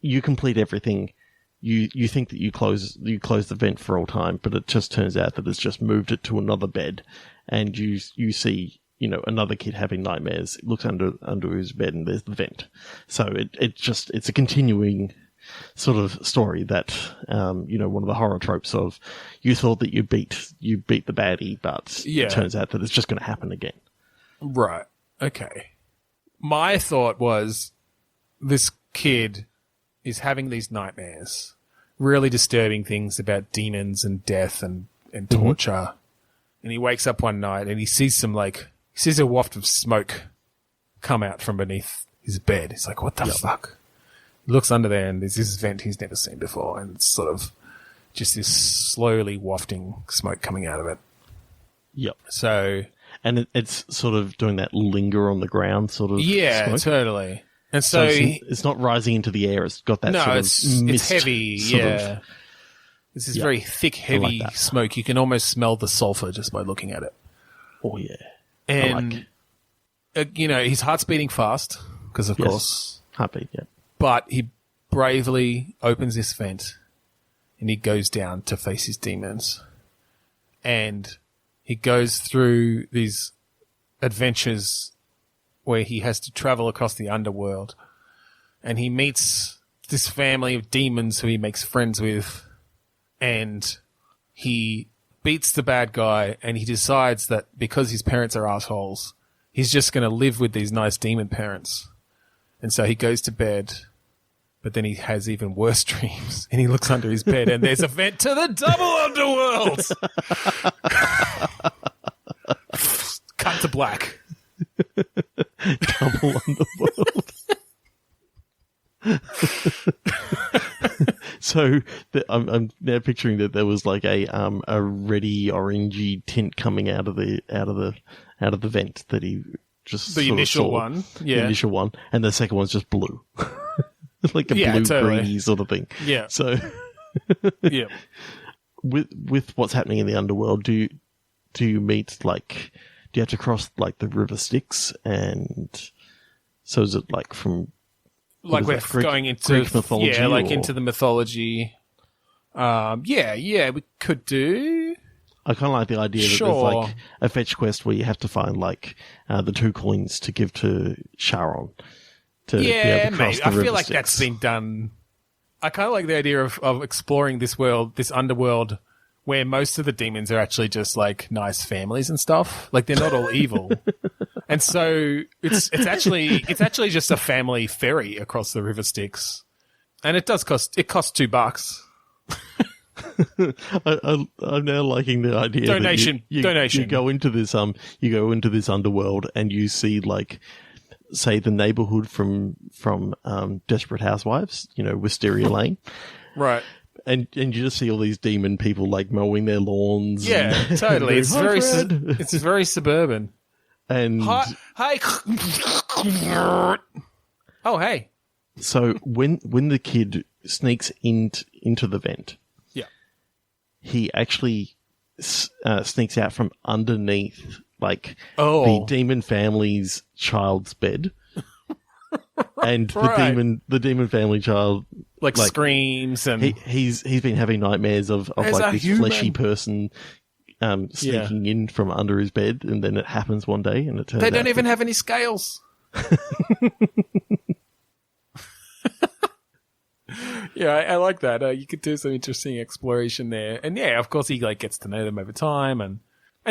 you complete everything. You think that you close the vent for all time, but it just turns out that it's just moved it to another bed, and you see another kid having nightmares. It looks under his bed, and there's the vent. So it's a continuing sort of story that one of the horror tropes of you thought that you beat the baddie, but it turns out that it's just going to happen again. Right. Okay. My thought was this kid is having these nightmares, really disturbing things about demons and death and torture. Mm-hmm. And he wakes up one night and he sees a waft of smoke come out from beneath his bed. He's like, what the fuck? He looks under there and there's this vent he's never seen before, and it's sort of just this slowly wafting smoke coming out of it. Yep. So... And it's sort of doing that linger on the ground sort of smoke. Totally. And so it's not rising into the air. It's got that sort of mist. It's heavy, This is very thick, heavy smoke. You can almost smell the sulfur just by looking at it. Oh, yeah. And, his heart's beating fast, because of course. Heartbeat, yeah. But he bravely opens this vent and he goes down to face his demons. And he goes through these adventures where he has to travel across the underworld, and he meets this family of demons who he makes friends with, and he beats the bad guy, and he decides that because his parents are assholes, he's just going to live with these nice demon parents. And so he goes to bed, but then he has even worse dreams, and he looks under his bed, and there's a vent to the double underworld. Cut to black. Double underworld. So I'm now picturing that there was like a reddy orangey tint coming out of the vent that he just the initial one, the initial one, and the second one's just blue. Like a blue-greeny sort of thing. Yeah. So, yeah. With what's happening in the underworld, do you meet do you have to cross the river Styx, and so is it from we're going into Greek mythology? Yeah, into the mythology. We could do. I kind of like the idea that there's a fetch quest where you have to find the 2 coins to give to Charon. To be able to cross the I river feel like Styx. that's been done. I kind of like the idea of exploring this world, this underworld, where most of the demons are actually just nice families and stuff. They're not all evil, and so it's actually just a family ferry across the river Styx, and it costs $2. I'm now liking the idea. Donation. You go into this underworld and you see say the neighborhood from Desperate Housewives, Wisteria Lane. Right. And you just see all these demon people mowing their lawns. Yeah, totally. It's very suburban. And hi. Oh, hey. So when the kid sneaks into the vent, he actually sneaks out from underneath the demon family's child's bed. And the demon family child like screams and he's been having nightmares of like this fleshy person sneaking in from under his bed, and then it happens one day, and it turns out they don't even have any scales. Yeah, I like that. You could do some interesting exploration there, and yeah, of course he like gets to know them over time, and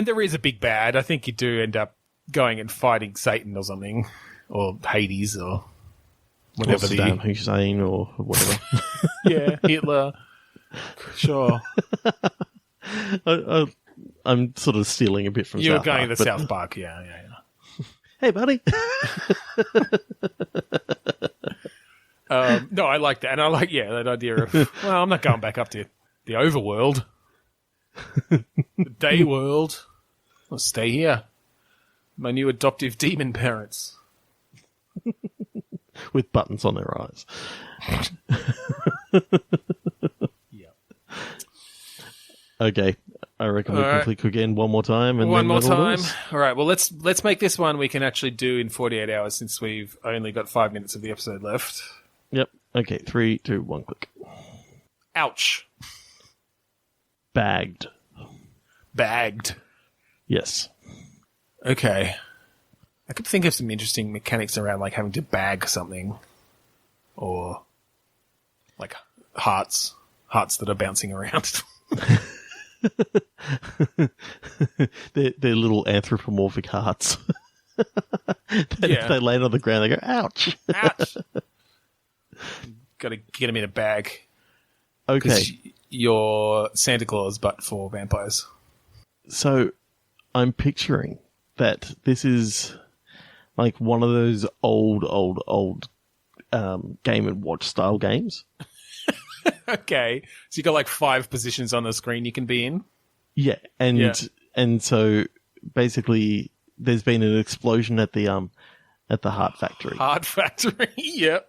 there is a big bad. I think you do end up going and fighting Satan or something, or Hades, or whatever. Or Saddam Hussein, or whatever. Yeah, Hitler. Sure. I'm sort of stealing a bit from You were South going Park, to South Park, yeah. Hey, buddy. No, I like that. And I like, that idea of, well, I'm not going back up to the overworld. The day world. I'll stay here. My new adoptive demon parents. With buttons on their eyes. Yeah. Okay. I reckon we can click again one more time. And one more time. Lose. All right. Well, let's make this one we can actually do in 48 hours since we've only got 5 minutes of the episode left. Yep. Okay. 3, 2, 1, click. Ouch. Bagged. Yes. Okay. I could think of some interesting mechanics around like having to bag something. Or like hearts that are bouncing around. They're little anthropomorphic hearts. They land on the ground, they go, ouch. Ouch. Got to get them in a bag. Okay. You're Santa Claus, but for vampires. So I'm picturing that this is like one of those old Game & Watch style games. Okay. So you got like 5 positions on the screen you can be in? Yeah. And so basically there's been an explosion at the Heart Factory. Heart Factory? Yep.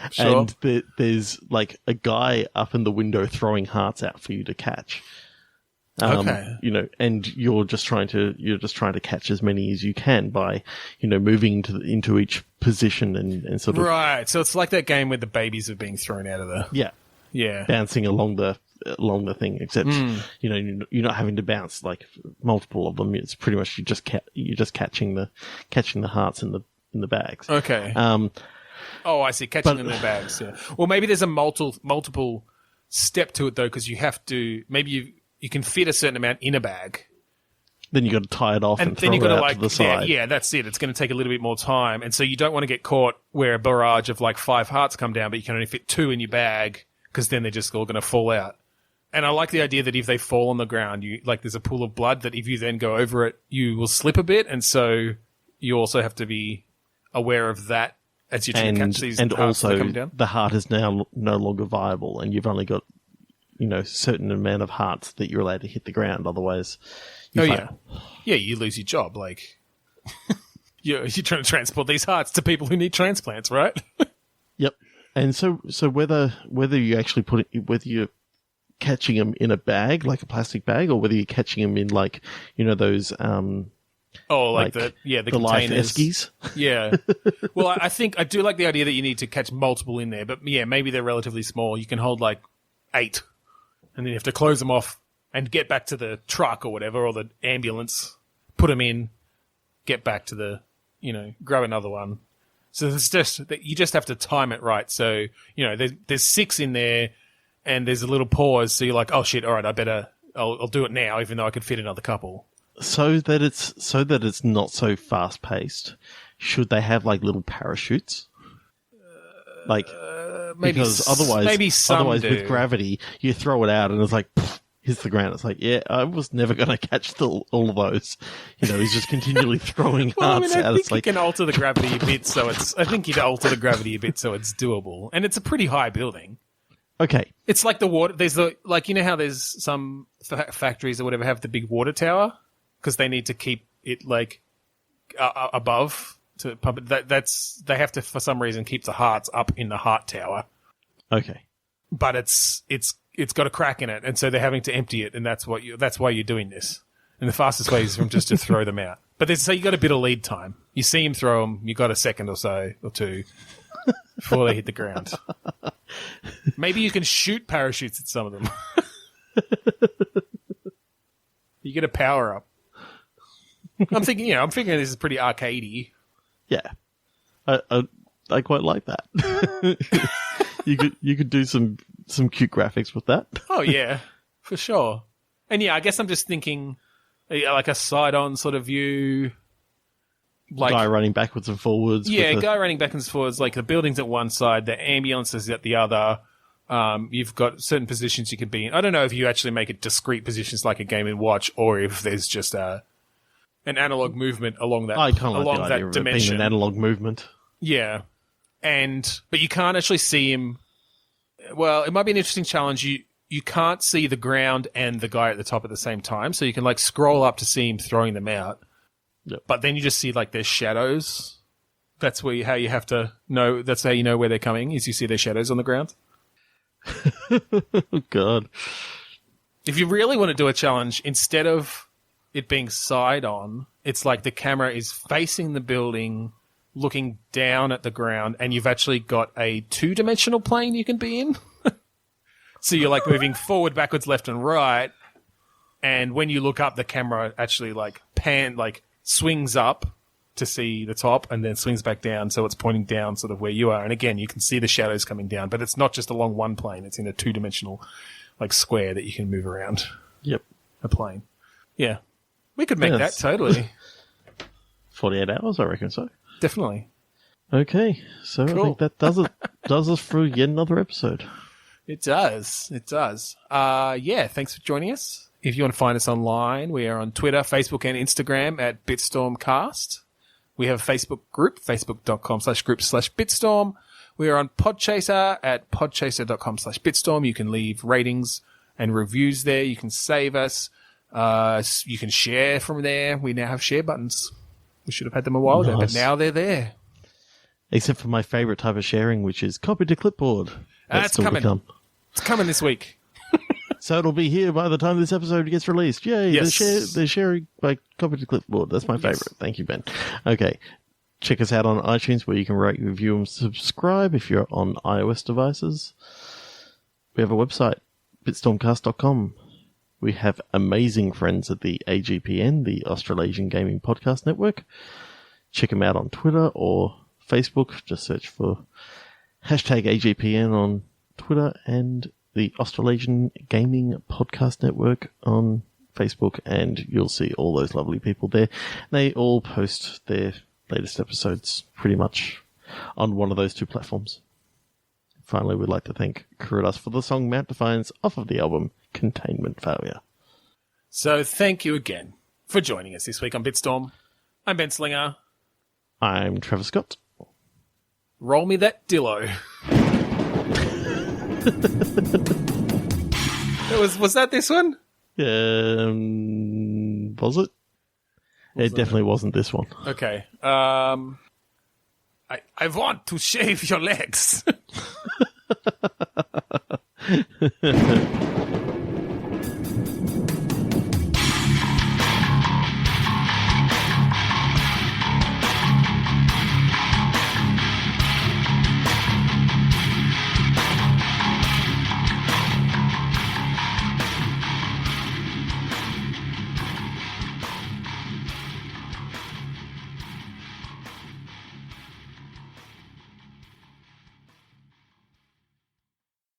Sure. And there's like a guy up in the window throwing hearts out for you to catch. Okay. And you're just trying to catch as many as you can by, moving into each position and sort of. Right. So it's like that game where the babies are being thrown out of the. Yeah. Bouncing along the thing, except you're not having to bounce like multiple of them. It's pretty much you're just catching the hearts in the bags. Okay. Oh, I see. Catching them in the bags. Yeah. Well, maybe there's a multiple step to it though, because you have to. Maybe you can fit a certain amount in a bag. Then you got to tie it off and throw it out to the side. Yeah, that's it. It's going to take a little bit more time, and so you don't want to get caught where a barrage of like 5 hearts come down, but you can only fit 2 in your bag. Because then they're just all going to fall out. And I like the idea that if they fall on the ground, there's a pool of blood that if you then go over it, you will slip a bit. And so you also have to be aware of that as you catch these and hearts also that come down. The heart is now no longer viable, and you've only got a certain amount of hearts that you're allowed to hit the ground. Otherwise, you fail. Yeah, you lose your job. Like you're trying to transport these hearts to people who need transplants, right? Yep. And so whether you actually whether you're catching them in a bag, like a plastic bag, or whether you're catching them in like, those, the containers. life eskies. Yeah. Well, I think I do like the idea that you need to catch multiple in there, but yeah, maybe they're relatively small. You can hold like 8 and then you have to close them off and get back to the truck or whatever, or the ambulance, put them in, get back to the, grab another one. So it's just that you just have to time it right. So, there's 6 in there and there's a little pause. So you're like, oh shit. All right. I'll do it now, even though I could fit another couple. So that it's not so fast paced. Should they have like little parachutes? Maybe, because otherwise with gravity, you throw it out and it's like, hits the ground. It's like, yeah, I was never going to catch all of those. He's just continually throwing hearts out. I think you can alter the gravity a bit, so it's. I think you'd alter the gravity a bit so it's doable, and it's a pretty high building. Okay, it's like the water. There's how there's some factories or whatever have the big water tower because they need to keep it like above to pump it. They have to for some reason keep the hearts up in the heart tower. Okay, but it's got a crack in it, and so they're having to empty it, and that's why you're doing this. And the fastest way is just to throw them out. But so you got a bit of lead time. You see him throw them, you got a second or so or 2. before they hit the ground. Maybe you can shoot parachutes at some of them. You get a power up. I'm thinking this is pretty arcadey. Yeah, I quite like that. you could do some cute graphics with that. Oh yeah, for sure. And yeah, I guess I'm just thinking like a side-on sort of view. Like, guy running backwards and forwards. Yeah, guy running backwards and forwards. Like the building's at one side, the ambulance is at the other. You've got certain positions you can be in. I don't know if you actually make it discrete positions like a Game & Watch, or if there's just an analog movement along that. I kind of like the idea of it being an analog movement. Yeah, but you can't actually see him. Well, it might be an interesting challenge. You can't see the ground and the guy at the top at the same time, so you can like scroll up to see him throwing them out. Yep. But then you just see like their shadows. That's how you have to know. That's how you know where they're coming, is you see their shadows on the ground. Oh God! If you really want to do a challenge, instead of it being side on, it's like the camera is facing the building, looking down at the ground, and you've actually got a 2-dimensional plane you can be in. So you're like moving forward, backwards, left, and right. And when you look up, the camera actually like swings up to see the top and then swings back down, so it's pointing down sort of where you are. And again, you can see the shadows coming down, but it's not just along one plane. It's in a 2-dimensional like square that you can move around. Yep. A plane. Yeah. We could make that totally. 48 hours, I reckon so. Definitely. Okay, so cool. I think that does us for yet another episode. It does. Yeah, thanks for joining us. If you want to find us online, we are on Twitter, Facebook, and Instagram at BitstormCast. We have a Facebook group, facebook.com/group/Bitstorm. We are on Podchaser at podchaser.com/Bitstorm. You can leave ratings and reviews there. You can save us. You can share from there. We now have share buttons. We should have had them a while ago, but now they're there. Except for my favourite type of sharing, which is copy to clipboard. That's coming. It's coming this week. So it'll be here by the time this episode gets released. Yay, yes. They're sharing by copy to clipboard. That's my favourite. Yes. Thank you, Ben. Okay. Check us out on iTunes, where you can rate, review, and subscribe if you're on iOS devices. We have a website, bitstormcast.com. We have amazing friends at the AGPN, the Australasian Gaming Podcast Network. Check them out on Twitter or Facebook. Just search for #AGPN on Twitter and the Australasian Gaming Podcast Network on Facebook, and you'll see all those lovely people there. They all post their latest episodes pretty much on one of those two platforms. Finally, we'd like to thank Kuridas for the song Mount Defiance off of the album Containment Failure. So thank you again for joining us this week on Bitstorm. I'm Ben Slinger. I'm Trevor Scott. Roll me that dillo. Was that this one? Was it? It definitely wasn't this one. Okay. I want to shave your legs.